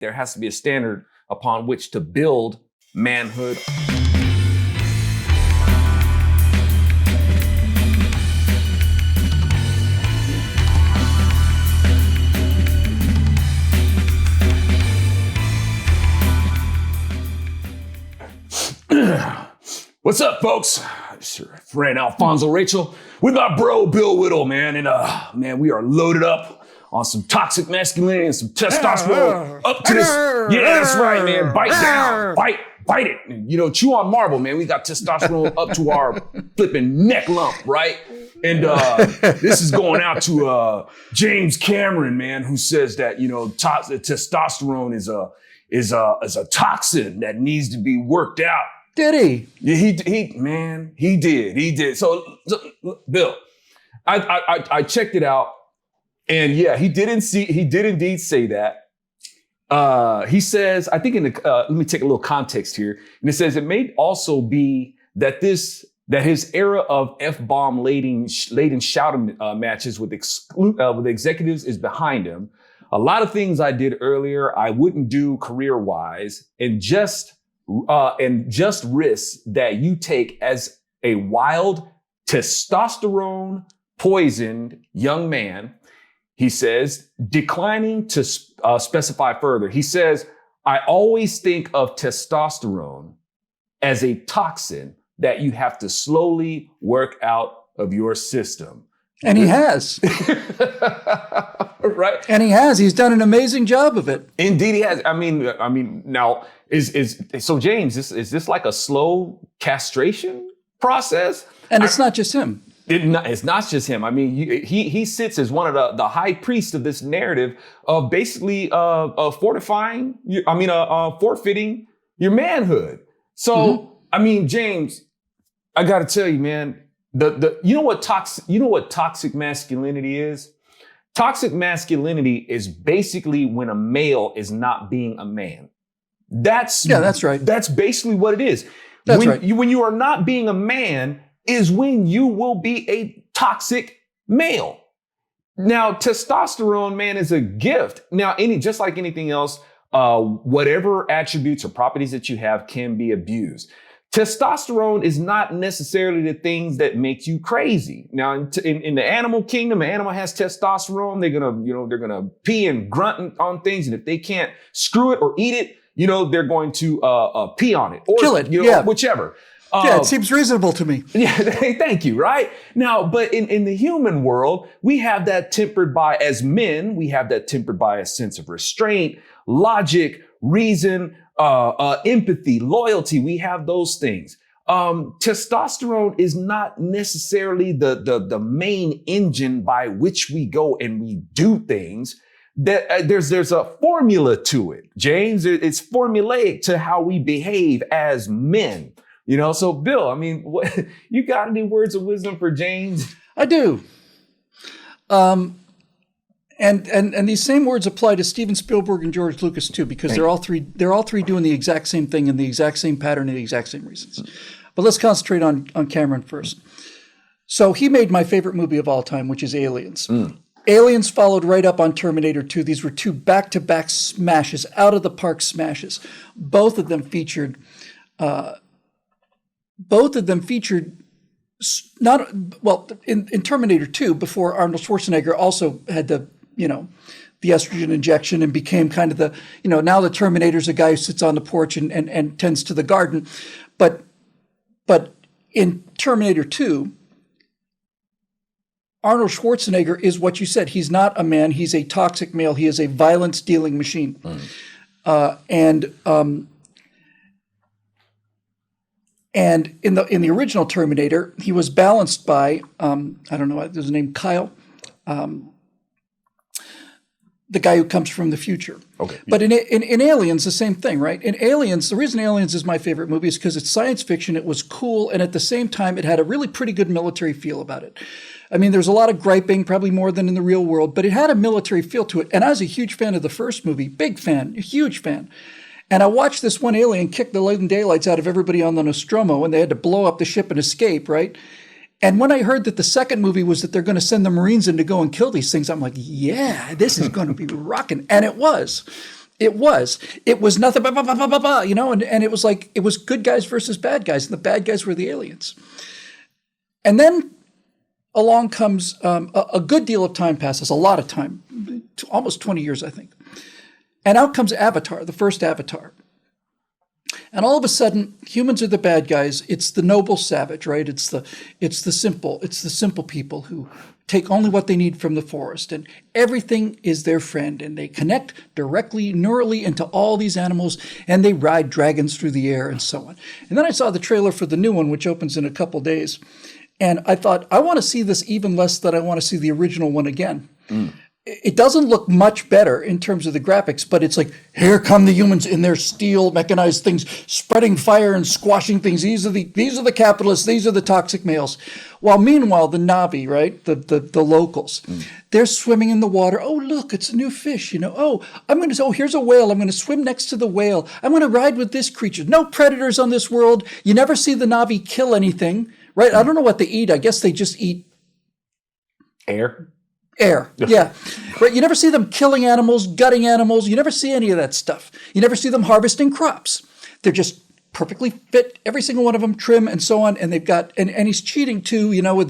there has to be a standard upon which to build manhood. What's up, folks? It's your friend Alfonzo Rachel with my bro Bill Whittle, man. And man, we are loaded up on some toxic masculinity and some testosterone up to this. Yeah, that's right, man. Bite down, bite it. You know, chew on marble, man. We got testosterone up to our flipping neck lump, right? And this is going out to James Cameron, man, who says that, you know, testosterone is a toxin that needs to be worked out. Did he? Yeah, he did. So, Bill, I checked it out, and yeah, he did indeed say that. He says, I think let me take a little context here, and it says it may also be that his era of F-bomb laden shouting matches with executives is behind him. A lot of things I did earlier I wouldn't do career-wise, and just risks that you take as a wild testosterone poisoned young man. He says, declining to specify further. He says, I always think of testosterone as a toxin that you have to slowly work out of your system. And he has. Right? And he has. He's done an amazing job of it. Indeed he has. I mean, now, so James, is this like a slow castration process? And it's not just him. It's not just him. I mean, he sits as one of the high priests of this narrative of basically fortifying, forfeiting your manhood. So, I mean, James, I got to tell you, man, you know what toxic masculinity is? Toxic masculinity is basically when a male is not being a man. That's right. That's basically what it is. That's right. When you are not being a man is when you will be a toxic male. Now, testosterone, man, is a gift. Now, just like anything else, whatever attributes or properties that you have can be abused. Testosterone is not necessarily the things that make you crazy. Now, in the animal kingdom, an animal has testosterone. They're gonna pee and grunt on things, and if they can't screw it or eat it, they're going to pee on it or kill it. Whichever. It seems reasonable to me. Yeah, thank you. Right now, but in the human world, we have that tempered by, as men, we have that tempered by a sense of restraint, logic, reason. Empathy, loyalty, we have those things. Testosterone is not necessarily the main engine by which we go and we do things. That there's a formula to it, James. It's formulaic to how we behave as men. So Bill, I mean, you got any words of wisdom for James? I do. And these same words apply to Steven Spielberg and George Lucas too, because they're all three doing the exact same thing in the exact same pattern and the exact same reasons. But let's concentrate on Cameron first. So he made my favorite movie of all time, which is Aliens. Aliens followed right up on Terminator 2. These were two back-to-back smashes, out of the park smashes. Both of them featured in Terminator 2, before Arnold Schwarzenegger also had the estrogen injection and became kind of the, now the Terminator's a guy who sits on the porch and tends to the garden. But in Terminator 2, Arnold Schwarzenegger is what you said. He's not a man. He's a toxic male. He is a violence-dealing machine. And in the original Terminator, he was balanced by, I don't know, there's a name, Kyle, the guy who comes from the future. Okay. But in Aliens, the same thing, right? In Aliens, the reason Aliens is my favorite movie is because it's science fiction, it was cool, and at the same time, it had a really pretty good military feel about it. I mean, there's a lot of griping, probably more than in the real world, but it had a military feel to it. And I was a huge fan of the first movie, big fan, huge fan. And I watched this one alien kick the living daylights out of everybody on the Nostromo, and they had to blow up the ship and escape, right? And when I heard that the second movie was that they're going to send the Marines in to go and kill these things, I'm like, yeah, this is going to be rocking. And it was. It was nothing, you know, and it was like, it was good guys versus bad guys, and the bad guys were the aliens. And then along comes a good deal of time passes, a lot of time, almost 20 years, I think. And out comes Avatar, the first Avatar. And all of a sudden, humans are the bad guys. It's the noble savage, right? It's the simple people who take only what they need from the forest, and everything is their friend, and they connect directly, neurally into all these animals, and they ride dragons through the air and so on. And then I saw the trailer for the new one, which opens in a couple days, and I thought, I want to see this even less than I want to see the original one again. It doesn't look much better in terms of the graphics, but it's like, here come the humans in their steel mechanized things, spreading fire and squashing things. These are the capitalists. These are the toxic males. While meanwhile, the Na'vi, right, the locals, they're swimming in the water. Oh, look, it's a new fish. You know, oh, here's a whale. I'm going to swim next to the whale. I'm going to ride with this creature. No predators on this world. You never see the Na'vi kill anything, right? I don't know what they eat. I guess they just eat Air. Yeah. Right. You never see them killing animals, gutting animals. You never see any of that stuff. You never see them harvesting crops. They're just perfectly fit, every single one of them, trim and so on. And they've got, and he's cheating too, you know, with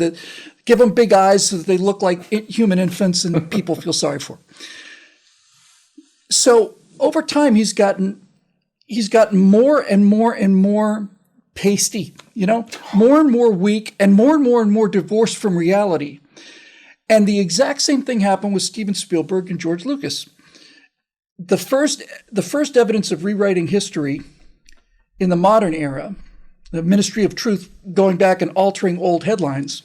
give them big eyes so that they look like human infants and people feel sorry for them. So over time, he's gotten more and more and more pasty, you know, more and more weak and more divorced from reality. And the exact same thing happened with Steven Spielberg and George Lucas. The first evidence of rewriting history in the modern era, the Ministry of Truth going back and altering old headlines,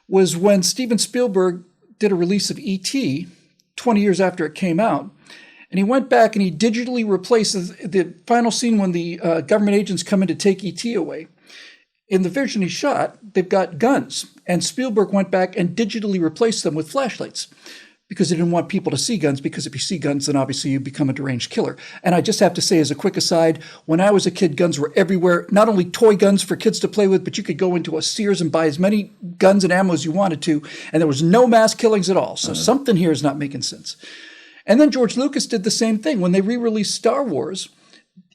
was when Steven Spielberg did a release of E.T. 20 years after it came out. And he went back and he digitally replaced the final scene when the government agents come in to take E.T. away. In the version he shot, they've got guns, and Spielberg went back and digitally replaced them with flashlights because he didn't want people to see guns, because if you see guns, then obviously you become a deranged killer. And I just have to say, as a quick aside, when I was a kid, guns were everywhere, not only toy guns for kids to play with, but you could go into a Sears and buy as many guns and ammo as you wanted to, and there was no mass killings at all. So something here is not making sense. And then George Lucas did the same thing. When they re-released Star Wars,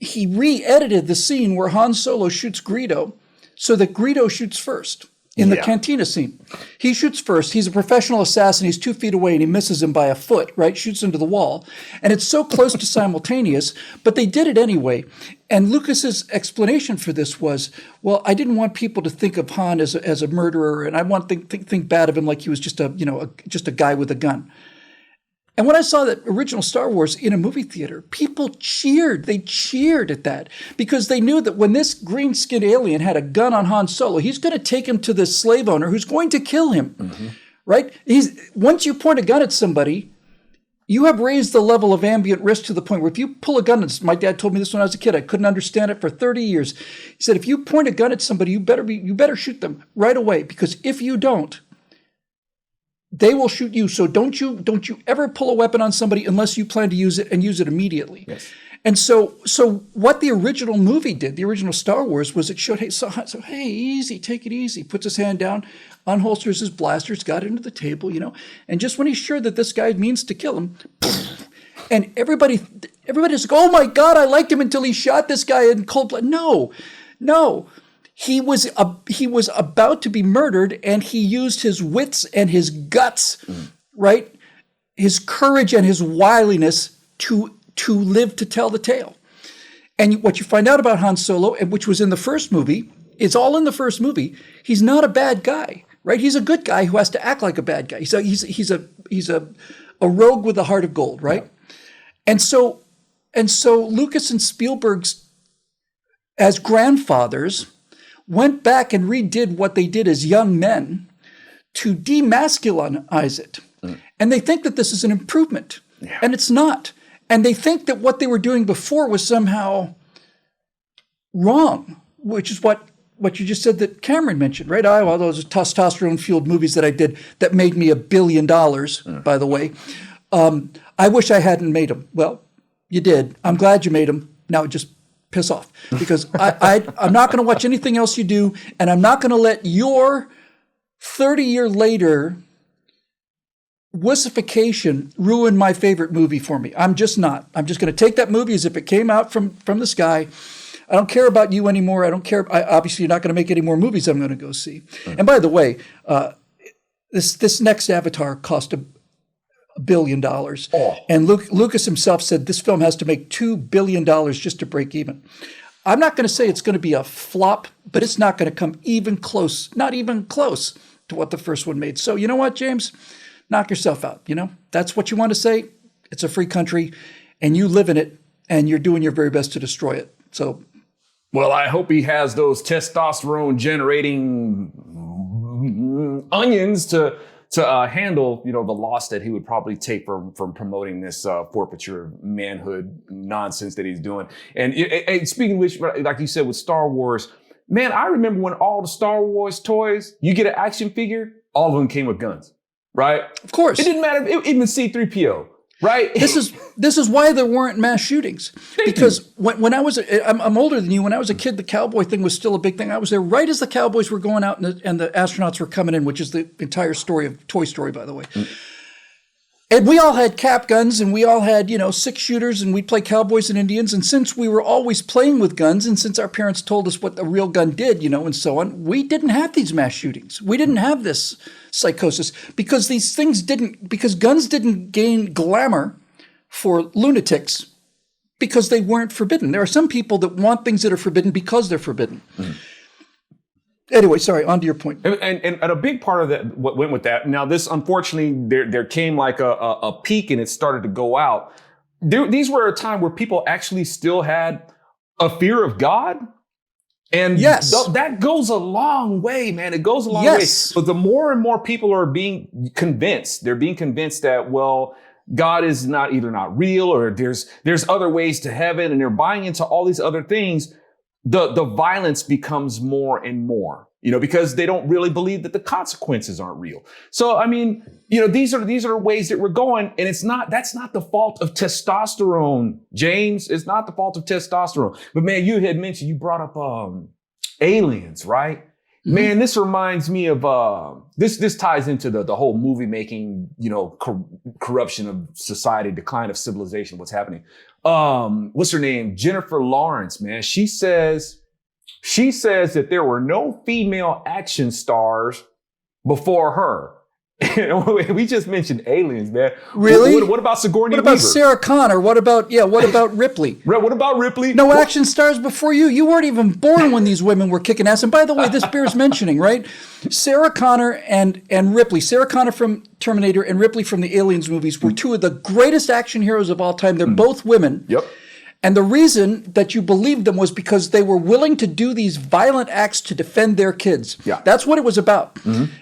he re-edited the scene where Han Solo shoots Greedo, so that Greedo shoots first in the cantina scene. He shoots first. He's a professional assassin. He's 2 feet away and he misses him by a foot, right? Shoots into the wall. And it's so close to simultaneous, but they did it anyway. And Lucas's explanation for this was, well, I didn't want people to think of Han as a murderer, and I want to think bad of him like he was just a guy with a gun. And when I saw that original Star Wars in a movie theater, people cheered. They cheered at that because they knew that when this green-skinned alien had a gun on Han Solo, he's going to take him to this slave owner who's going to kill him, right? Once you point a gun at somebody, you have raised the level of ambient risk to the point where if you pull a gun, my dad told me this when I was a kid, I couldn't understand it for 30 years. He said, if you point a gun at somebody, you better shoot them right away, because if you don't, they will shoot you. So don't you ever pull a weapon on somebody unless you plan to use it, and use it immediately. Yes. And so what the original movie did, the original Star Wars, was it showed, hey, easy, take it easy. Puts his hand down, unholsters his blasters, got into the table, and just when he's sure that this guy means to kill him, and everybody's like, oh my God, I liked him until he shot this guy in cold blood. No. He was about to be murdered, and he used his wits and his guts, right? His courage and his wiliness to live to tell the tale. And what you find out about Han Solo, which was in the first movie, it's all in the first movie. He's not a bad guy, right? He's a good guy who has to act like a bad guy. He's a rogue with a heart of gold, right? Yeah. And so Lucas and Spielberg's, as grandfathers, went back and redid what they did as young men to demasculinize it. And they think that this is an improvement. Yeah. And it's not. And they think that what they were doing before was somehow wrong, which is what you just said that Cameron mentioned, right? Well, those testosterone-fueled movies that I did that made me $1 billion, by the way. I wish I hadn't made them. Well, you did. I'm glad you made them. Now just piss off, because I'm not going to watch anything else you do, and I'm not going to let your 30-year later wussification ruined my favorite movie for me. I'm just not. I'm just going to take that movie as if it came out from the sky. I don't care about you anymore. I don't care. Obviously, you're not going to make any more movies I'm going to go see. And by the way, this next Avatar cost $1 billion. Oh. And Lucas himself said this film has to make $2 billion just to break even. I'm not going to say it's going to be a flop, but it's not going to come even close, not even close to what the first one made. So you know what, James? Knock yourself out. That's what you want to say. It's a free country and you live in it and you're doing your very best to destroy it. So, well, I hope he has those testosterone generating onions to handle, the loss that he would probably take from promoting this forfeiture of manhood nonsense that he's doing. And speaking of which, like you said, with Star Wars, man, I remember when all the Star Wars toys, you get an action figure, all of them came with guns, right? Of course. It didn't matter, even C-3PO. Right. This is why there weren't mass shootings. Because when I was, I'm older than you. When I was a kid, the cowboy thing was still a big thing. I was there right as the cowboys were going out and the astronauts were coming in, which is the entire story of Toy Story, by the way. And we all had cap guns and we all had, 6 shooters and we'd play cowboys and Indians. And since we were always playing with guns and since our parents told us what a real gun did, and so on, we didn't have these mass shootings. We didn't have this psychosis because because guns didn't gain glamour for lunatics because they weren't forbidden. There are some people that want things that are forbidden because they're forbidden. Mm. Anyway, sorry, on to your point. And a big part of that, what went with that, now this, unfortunately, there came like a peak and it started to go out. These were a time where people actually still had a fear of God. And yes, that goes a long way, man. It goes a long way. But the more and more people are being convinced, they're being convinced that, well, God is either not real or there's other ways to heaven, and they're buying into all these other things. The violence becomes more and more, because they don't really believe that the consequences aren't real. So, I mean, these are ways that we're going, and that's not the fault of testosterone, James. It's not the fault of testosterone. But man, you had mentioned, you brought up aliens, right? Mm-hmm. Man, this reminds me of this ties into the whole movie making, corruption of society, decline of civilization, what's happening. What's her name? Jennifer Lawrence, man. She says that there were no female action stars before her. We just mentioned aliens, man. Really? What about Sigourney Weaver? What about Sarah Connor? What about Ripley? What about Ripley? No action stars before you. You weren't even born when these women were kicking ass. And by the way, this bears mentioning, right? Sarah Connor and Ripley. Sarah Connor from Terminator and Ripley from the Aliens movies were two of the greatest action heroes of all time. They're both women. Yep. And the reason that you believed them was because they were willing to do these violent acts to defend their kids. Yeah. That's what it was about. Mm-hmm.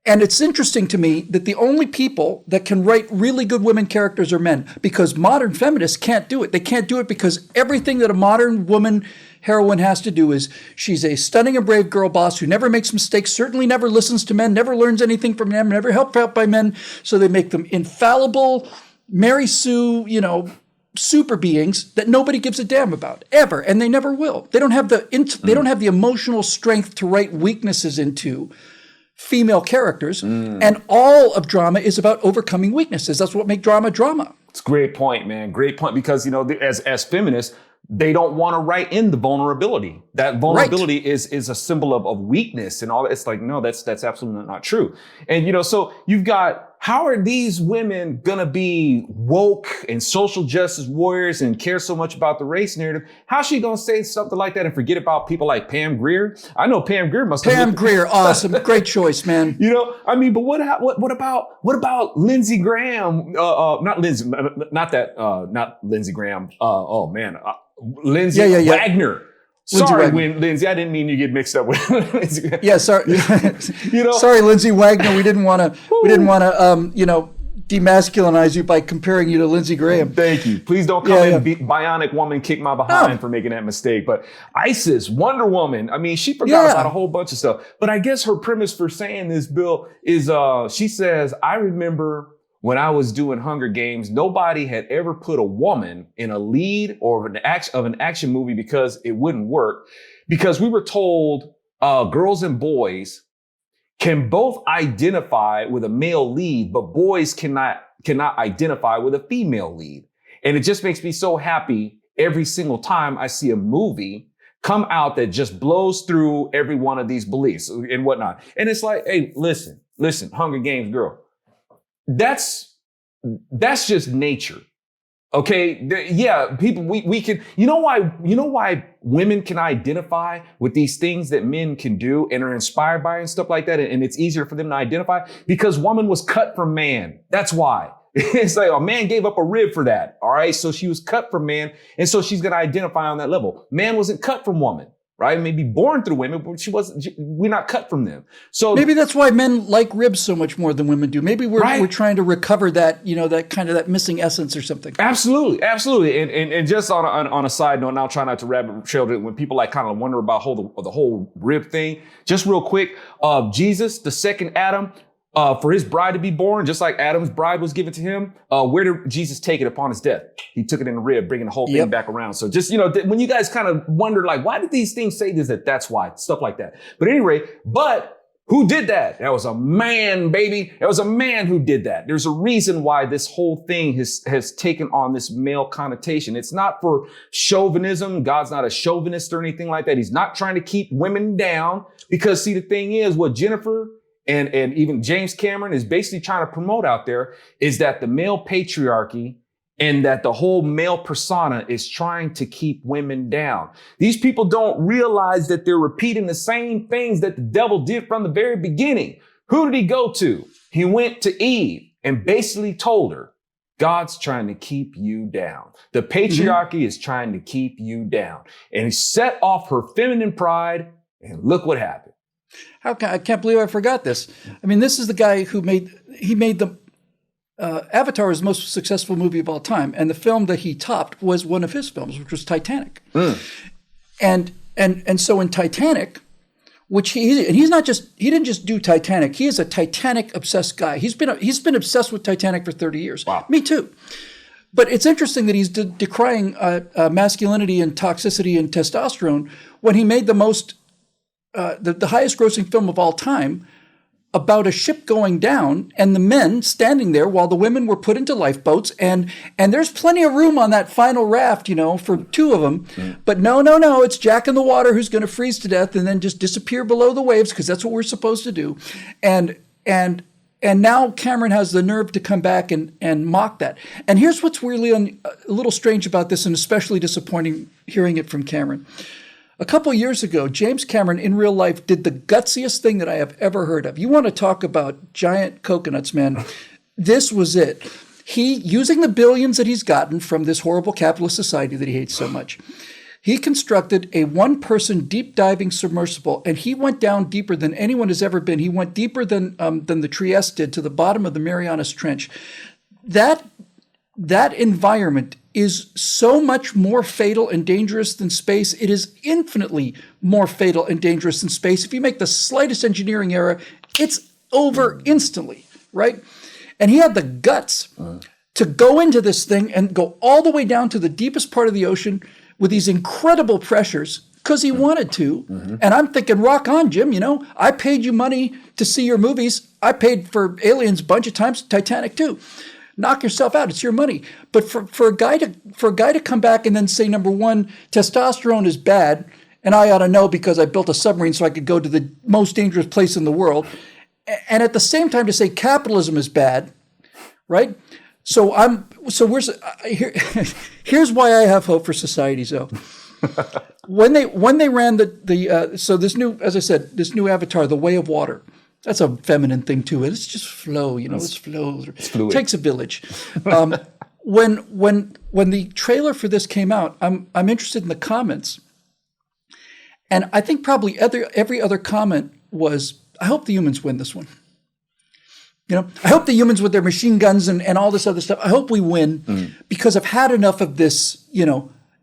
And it's interesting to me that the only people that can write really good women characters are men, because modern feminists can't do it. They can't do it because everything that a modern woman heroine has to do is she's a stunning and brave girl boss who never makes mistakes, certainly never listens to men, never learns anything from them, never helped out by men. So they make them infallible, Mary Sue, super beings that nobody gives a damn about ever, and they never will. They don't have the emotional strength to write weaknesses into female characters, and all of drama is about overcoming weaknesses. That's what makes drama drama. It's a great point, man. Great point, because as feminists, they don't want to write in the vulnerability. That vulnerability is a symbol of weakness and all that. It's like, no, that's absolutely not true. And so you've got, how are these women gonna be woke and social justice warriors and care so much about the race narrative? How's she gonna say something like that and forget about people like Pam Grier? I know Pam Grier must have. Pam Grier, awesome, great choice, man. But what about Lindsey Graham? Not Lindsey Graham. Lindsey Wagner. Sorry, Lindsay, I didn't mean you get mixed up with Lindsey. Yeah, sorry. Sorry, Lindsey Wagner. We didn't want to, demasculinize you by comparing you to Lindsey Graham. Thank you. Please don't come in bionic woman kick my behind for making that mistake. But Isis, Wonder Woman, I mean, she forgot about a whole bunch of stuff. But I guess her premise for saying this, Bill, is she says, I remember when I was doing Hunger Games, nobody had ever put a woman in a lead or an action movie because it wouldn't work. Because we were told, girls and boys, can both identify with a male lead, but boys cannot identify with a female lead. And it just makes me so happy every single time I see a movie come out that just blows through every one of these beliefs and whatnot. And it's like, hey, listen, Hunger Games girl, that's just nature. Okay. Yeah. People, we can, you know why women can identify with these things that men can do and are inspired by and stuff like that. And it's easier for them to identify because woman was cut from man. That's why. It's like a man gave up a rib for that. All right. So she was cut from man. And so she's going to identify on that level. Man wasn't cut from woman. Right? Maybe born through women, but we're not cut from them. So maybe that's why men like ribs so much more than women do. Maybe we're trying to recover that, that kind of that missing essence or something. Absolutely. And just on a side note, and I'll try not to rabbit trail it when people like kind of wonder about the whole rib thing. Just real quick, Jesus, the second Adam, for his bride to be born, just like Adam's bride was given to him, where did Jesus take it upon his death? He took it in the rib, bringing the whole thing back around. So just, when you guys kind of wonder, like, why did these things say this? That's why, stuff like that. But anyway, who did that? That was a man, baby. That was a man who did that. There's a reason why this whole thing has taken on this male connotation. It's not for chauvinism. God's not a chauvinist or anything like that. He's not trying to keep women down because, see, the thing is, what Jennifer and even James Cameron is basically trying to promote out there is that the male patriarchy and that the whole male persona is trying to keep women down. These people don't realize that they're repeating the same things that the devil did from the very beginning. Who did he go to? He went to Eve and basically told her, God's trying to keep you down. The patriarchy is trying to keep you down. And he set off her feminine pride, and look what happened. I can't believe I forgot this. I mean, this is the guy who made the Avatar is the most successful movie of all time, and the film that he topped was one of his films, which was Titanic. And so in Titanic, which he didn't just do Titanic. He is a Titanic obsessed guy. He's been obsessed with Titanic for 30 years. Wow. Me too. But it's interesting that he's decrying masculinity and toxicity and testosterone when he made the highest grossing film of all time about a ship going down and the men standing there while the women were put into lifeboats. And there's plenty of room on that final raft, for two of them. But no, it's Jack in the water who's going to freeze to death and then just disappear below the waves because that's what we're supposed to do. And now Cameron has the nerve to come back and mock that. And here's what's really a little strange about this, and especially disappointing hearing it from Cameron. A couple years ago, James Cameron in real life did the gutsiest thing that I have ever heard of. You want to talk about giant coconuts, man. This was it. He, using the billions that he's gotten from this horrible capitalist society that he hates so much, he constructed a one-person deep diving submersible, and he went down deeper than anyone has ever been. He went deeper than the Trieste did to the bottom of the Marianas Trench. That environment is so much more fatal and dangerous than space. It is infinitely more fatal and dangerous than space. If you make the slightest engineering error, it's over instantly, right? And he had the guts to go into this thing and go all the way down to the deepest part of the ocean with these incredible pressures because he wanted to. And I'm thinking, rock on, Jim. I paid you money to see your movies. I paid for Aliens a bunch of times, Titanic too. Knock yourself out. It's your money. But for a guy to come back and then say, number one, testosterone is bad, and I ought to know because I built a submarine so I could go to the most dangerous place in the world, and at the same time to say capitalism is bad, right? Here's why I have hope for society, Zoe. When they ran this new Avatar, The Way of Water. That's a feminine thing too. It's just flow, it's flow. It's fluid. It takes a village. When the trailer for this came out, I'm interested in the comments. And I think probably every other comment was, I hope the humans win this one. I hope the humans with their machine guns and all this other stuff, I hope we win because I've had enough of this,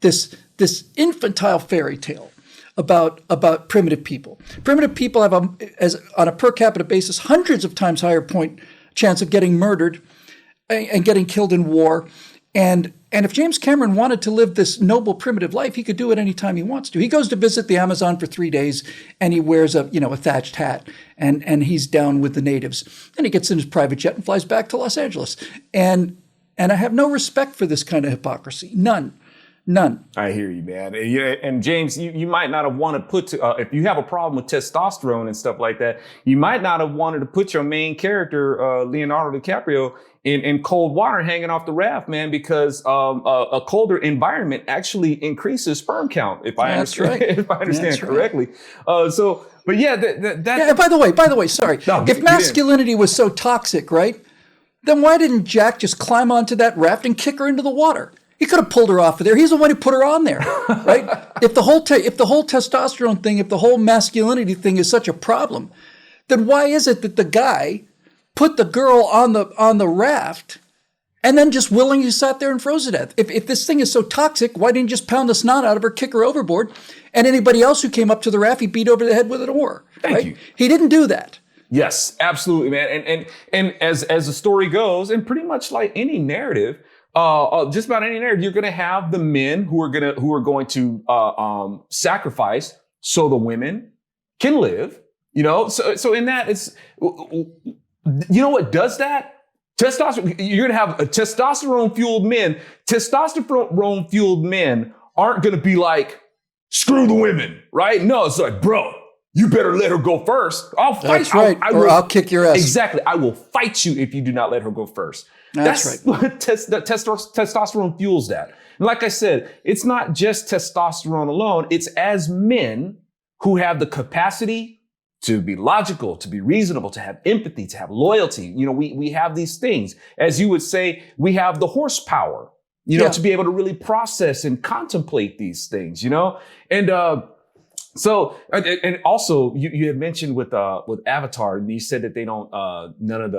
this infantile fairy tale about primitive people. Primitive people have, on a per capita basis, hundreds of times higher chance of getting murdered and getting killed in war. And And if James Cameron wanted to live this noble, primitive life, he could do it anytime he wants to. He goes to visit the Amazon for 3 days, and he wears a thatched hat, and he's down with the natives. And he gets in his private jet and flies back to Los Angeles. And I have no respect for this kind of hypocrisy. None. I hear you, man. And James, you might not have wanted to put, if you have a problem with testosterone and stuff like that, you might not have wanted to put your main character, Leonardo DiCaprio, in cold water hanging off the raft, man, because a colder environment actually increases sperm count, if I understand correctly. But yeah, Yeah, by the way, sorry. No, if masculinity was so toxic, right, then why didn't Jack just climb onto that raft and kick her into the water? He could have pulled her off of there. He's the one who put her on there, right? If the whole testosterone thing, if the whole masculinity thing is such a problem, then why is it that the guy put the girl on the raft and then just willingly sat there and froze to death? If this thing is so toxic, why didn't you just pound the snot out of her, kick her overboard, and anybody else who came up to the raft, he beat over the head with an oar? Thank you. He didn't do that. Yes, absolutely, man. And as the story goes, and pretty much like any narrative, just about any narrative, you're going to have the men who are going to sacrifice so the women can live. So in that, it's, what does that? Testosterone. You're going to have a testosterone fueled men. Testosterone fueled men aren't going to be like, screw the women, right? No, it's like, bro, you better let her go first. I'll fight. That's right. I'll kick your ass. Exactly. I will fight you if you do not let her go first. That's right. What testosterone fuels that. And like I said, it's not just testosterone alone. It's as men who have the capacity to be logical, to be reasonable, to have empathy, to have loyalty. We have these things. As you would say, we have the horsepower, to be able to really process and contemplate these things, And so, and also you had mentioned with Avatar, and you said that they don't, none of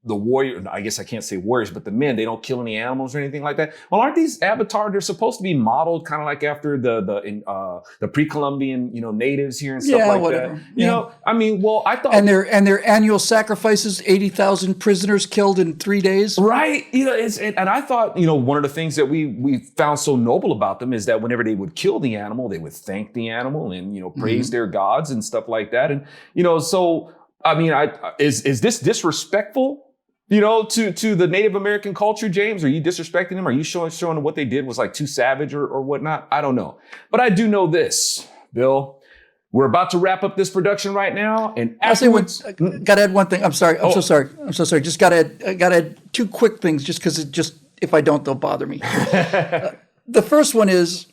the warrior, I guess I can't say warriors, but the men, they don't kill any animals or anything like that. Well, aren't these Avatar, they're supposed to be modeled kind of like after the pre-Columbian, natives here and stuff like whatever. that. I thought. And their annual sacrifices, 80,000 prisoners killed in 3 days. Right. And I thought, one of the things that we found so noble about them is that whenever they would kill the animal, they would thank the animal and, praise their gods and stuff like that. And, is this disrespectful, to the Native American culture, James? Are you disrespecting them? Are you showing them what they did was like too savage or whatnot? I don't know. But I do know this, Bill. We're about to wrap up this production right now. And afterwards, got to add one thing. I'm sorry. I'm so sorry. Just got to add two quick things just because if I don't, they'll bother me. The first one is,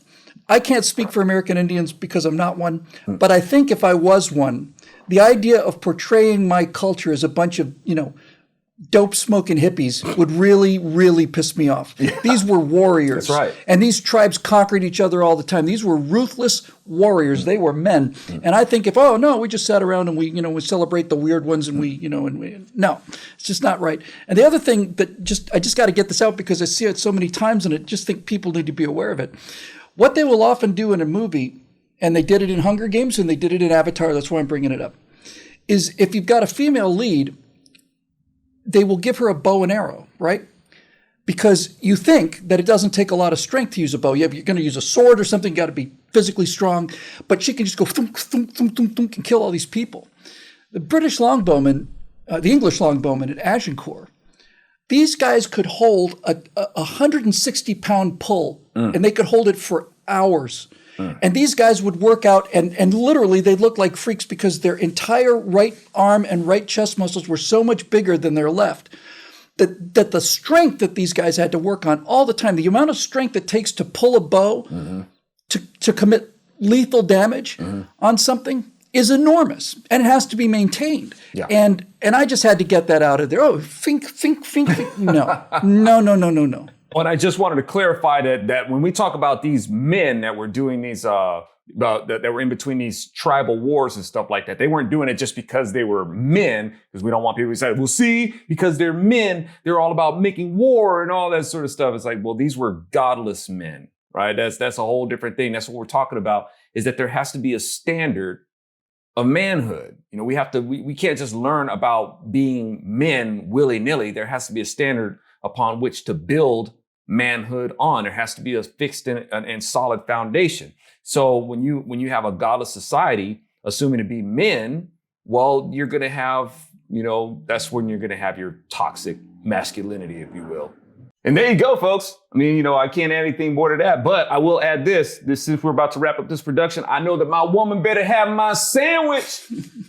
I can't speak for American Indians because I'm not one, but I think if I was one, the idea of portraying my culture as a bunch of, dope smoking hippies would really, really piss me off. Yeah. These were warriors. That's right. And these tribes conquered each other all the time. These were ruthless warriors. They were men. And I think we just sat around and we celebrate the weird ones and no, it's just not right. And the other thing that I just got to get this out because I see it so many times and I just think people need to be aware of it. What they will often do in a movie, and they did it in Hunger Games and they did it in Avatar, that's why I'm bringing it up, is if you've got a female lead, they will give her a bow and arrow, right? Because you think that it doesn't take a lot of strength to use a bow. You're going to use a sword or something, got to be physically strong, but she can just go thunk, thunk, thunk, thunk, thunk, and kill all these people. The British longbowmen, the English longbowmen at Agincourt, these guys could hold a 160-pound pull, and they could hold it for hours. And these guys would work out, and literally they looked like freaks because their entire right arm and right chest muscles were so much bigger than their left that the strength that these guys had to work on all the time, the amount of strength it takes to pull a bow to commit lethal damage on something is enormous, and it has to be maintained. Yeah. And I just had to get that out of there. Oh, think. No. And I just wanted to clarify that when we talk about these men that were doing these, that were in between these tribal wars and stuff like that, they weren't doing it just because they were men, because we don't want people to say, well, see, because they're men, they're all about making war and all that sort of stuff. It's like, well, these were godless men, right? That's a whole different thing. That's what we're talking about, is that there has to be a standard of manhood. We can't just learn about being men willy-nilly. There has to be a standard upon which to build manhood on. There has to be a fixed and solid foundation. So when you have a godless society, assuming to be men, well, you're going to have, that's when you're going to have your toxic masculinity, if you will. And there you go, folks. I mean, I can't add anything more to that, but I will add this. Since we're about to wrap up this production, I know that my woman better have my sandwich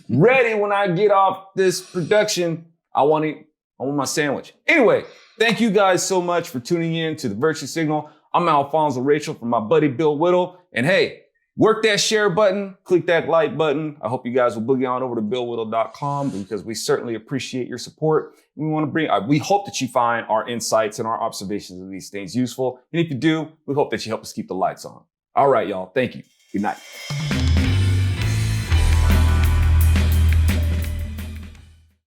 ready when I get off this production. I want my sandwich. Anyway, thank you guys so much for tuning in to the Virtue Signal. I'm Alfonzo Rachel from my buddy Bill Whittle. And hey, work that share button, click that like button. I hope you guys will boogie on over to billwhittle.com because we certainly appreciate your support. We hope that you find our insights and our observations of these things useful. And if you do, we hope that you help us keep the lights on. All right, y'all. Thank you. Good night.